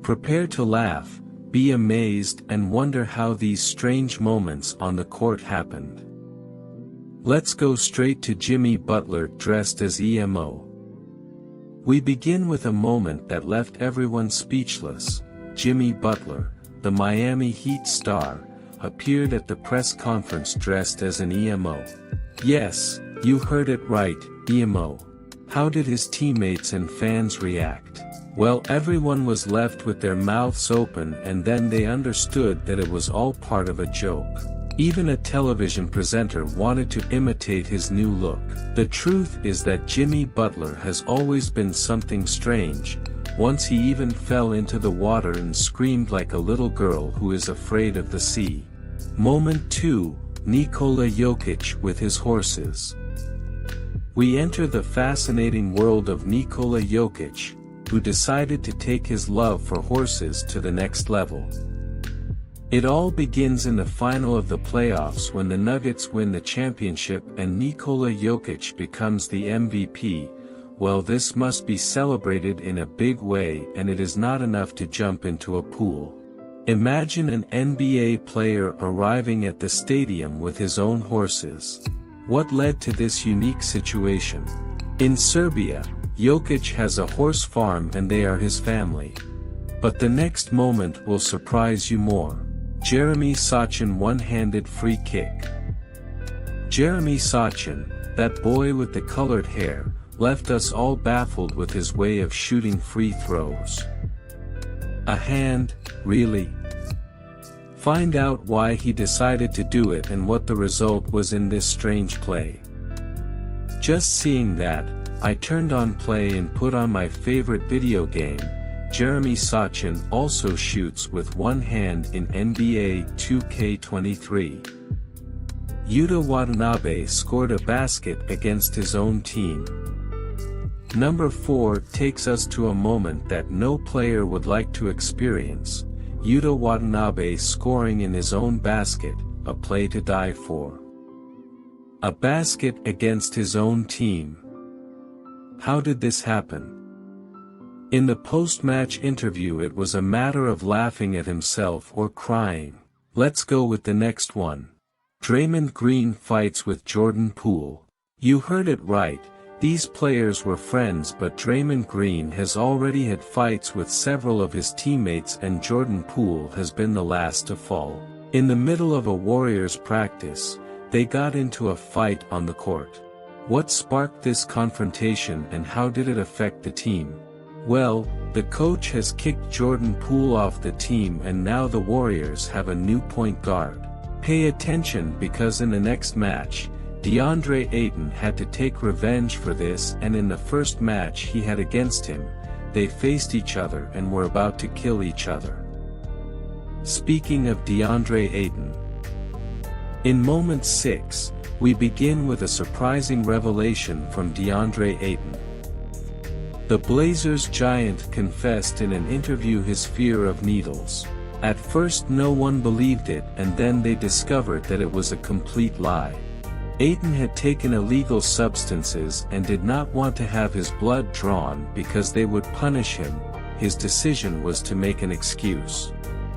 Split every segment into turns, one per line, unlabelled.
Prepare to laugh, be amazed and wonder how these strange moments on the court happened. Let's go straight to Jimmy Butler dressed as EMO. We begin with a moment that left everyone speechless. Jimmy Butler, the Miami Heat star, appeared at the press conference dressed as an EMO. Yes, you heard it right, EMO. How did his teammates and fans react? Well, everyone was left with their mouths open, and then they understood that it was all part of a joke. Even a television presenter wanted to imitate his new look. The truth is that Jimmy Butler has always been something strange. Once he even fell into the water and screamed like a little girl who is afraid of the sea. Moment 2, Nikola Jokic with his horses. We enter the fascinating world of Nikola Jokic, who decided to take his love for horses to the next level. It all begins in the final of the playoffs when the Nuggets win the championship and Nikola Jokic becomes the MVP. Well, this must be celebrated in a big way, and it is not enough to jump into a pool. Imagine an NBA player arriving at the stadium with his own horses. What led to this unique situation? In Serbia, Jokic has a horse farm and they are his family. But the next moment will surprise you more. Jeremy Sochin one-handed free kick. Jeremy Sochin, that boy with the colored hair, left us all baffled with his way of shooting free throws. A hand, really? Find out why he decided to do it and what the result was in this strange play. Just seeing that, I turned on play and put on my favorite video game. Jeremy Sochin also shoots with one hand in NBA 2K23. Yuta Watanabe scored a basket against his own team. Number 4 takes us to a moment that no player would like to experience. Yuta Watanabe scoring in his own basket, a play to die for. A basket against his own team. How did this happen? In the post-match interview, it was a matter of laughing at himself or crying. Let's go with the next one. Draymond Green fights with Jordan Poole. You heard it right, these players were friends, but Draymond Green has already had fights with several of his teammates and Jordan Poole has been the last to fall. In the middle of a Warriors practice, they got into a fight on the court. What sparked this confrontation and how did it affect the team? Well, the coach has kicked Jordan Poole off the team and now the Warriors have a new point guard. Pay attention, because in the next match, DeAndre Ayton had to take revenge for this, and in the first match he had against him, they faced each other and were about to kill each other. Speaking of DeAndre Ayton, in moment 6, we begin with a surprising revelation from DeAndre Ayton. The Blazers giant confessed in an interview his fear of needles. At first no one believed it, and then they discovered that it was a complete lie. Ayton had taken illegal substances and did not want to have his blood drawn because they would punish him. His decision was to make an excuse.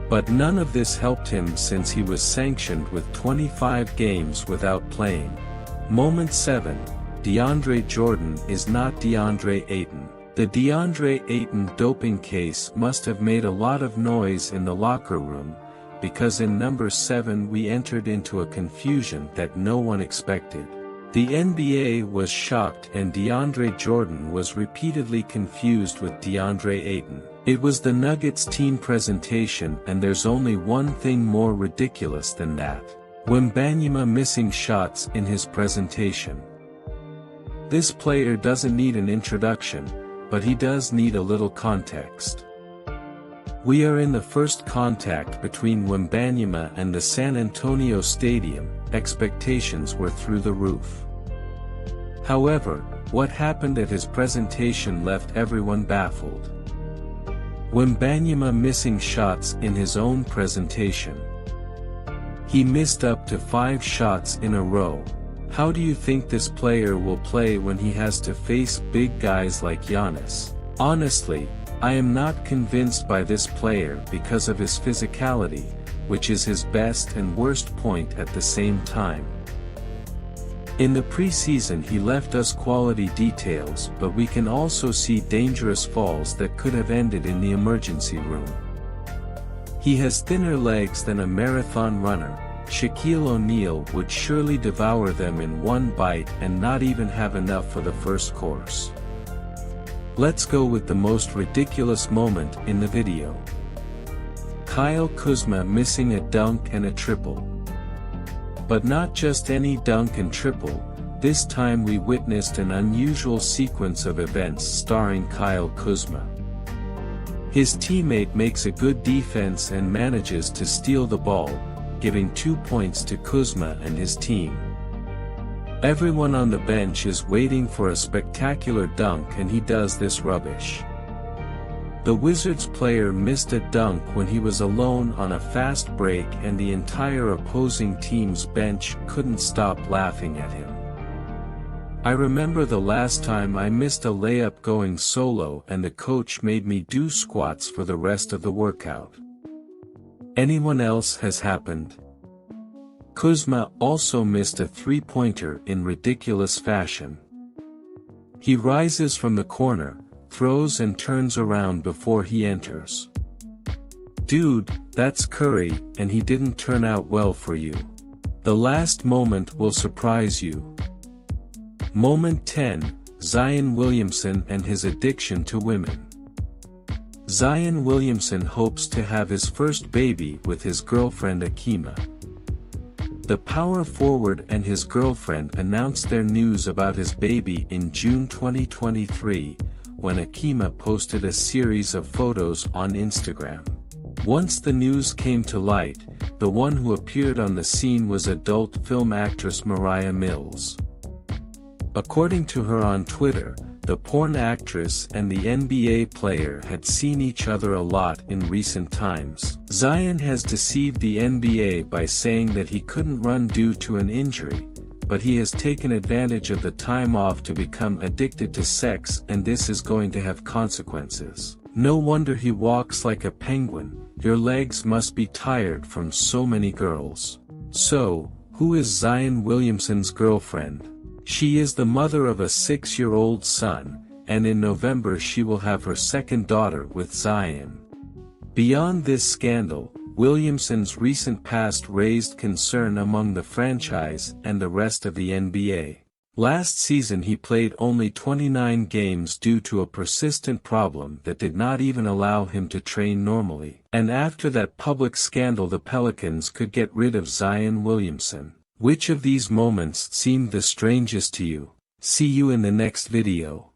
But none of this helped him since he was sanctioned with 25 games without playing. Moment 7, DeAndre Jordan is not DeAndre Ayton. The DeAndre Ayton doping case must have made a lot of noise in the locker room, because in number 7 we entered into a confusion that no one expected. The NBA was shocked and DeAndre Jordan was repeatedly confused with DeAndre Ayton. It was the Nuggets team presentation, and there's only one thing more ridiculous than that. Wembanyama missing shots in his presentation. This player doesn't need an introduction, but he does need a little context. We are in the first contact between Wembanyama and the San Antonio Stadium. Expectations were through the roof. However, what happened at his presentation left everyone baffled. Wembanyama missing shots in his own presentation. He missed up to 5 shots in a row. How do you think this player will play when he has to face big guys like Giannis? Honestly, I am not convinced by this player because of his physicality, which is his best and worst point at the same time. In the preseason he left us quality details, but we can also see dangerous falls that could have ended in the emergency room. He has thinner legs than a marathon runner. Shaquille O'Neal would surely devour them in one bite and not even have enough for the first course. Let's go with the most ridiculous moment in the video. Kyle Kuzma missing a dunk and a triple. But not just any dunk and triple, this time we witnessed an unusual sequence of events starring Kyle Kuzma. His teammate makes a good defense and manages to steal the ball, giving 2 points to Kuzma and his team. Everyone on the bench is waiting for a spectacular dunk and he does this rubbish. The Wizards player missed a dunk when he was alone on a fast break and the entire opposing team's bench couldn't stop laughing at him. I remember the last time I missed a layup going solo and the coach made me do squats for the rest of the workout. Anyone else has happened? Kuzma also missed a three-pointer in ridiculous fashion. He rises from the corner, throws and turns around before he enters. Dude, that's Curry, and he didn't turn out well for you. The last moment will surprise you. Moment 10, Zion Williamson and his addiction to women. Zion Williamson hopes to have his first baby with his girlfriend Akima. The power forward and his girlfriend announced their news about his baby in June 2023, when Akima posted a series of photos on Instagram. Once the news came to light, the one who appeared on the scene was adult film actress Mariah Mills. According to her on Twitter, the porn actress and the NBA player had seen each other a lot in recent times. Zion has deceived the NBA by saying that he couldn't run due to an injury, but he has taken advantage of the time off to become addicted to sex, and this is going to have consequences. No wonder he walks like a penguin. Your legs must be tired from so many girls. So, who is Zion Williamson's girlfriend? She is the mother of a 6-year-old son, and in November she will have her second daughter with Zion. Beyond this scandal, Williamson's recent past raised concern among the franchise and the rest of the NBA. Last season he played only 29 games due to a persistent problem that did not even allow him to train normally. And after that public scandal the Pelicans could get rid of Zion Williamson. Which of these moments seemed the strangest to you? See you in the next video.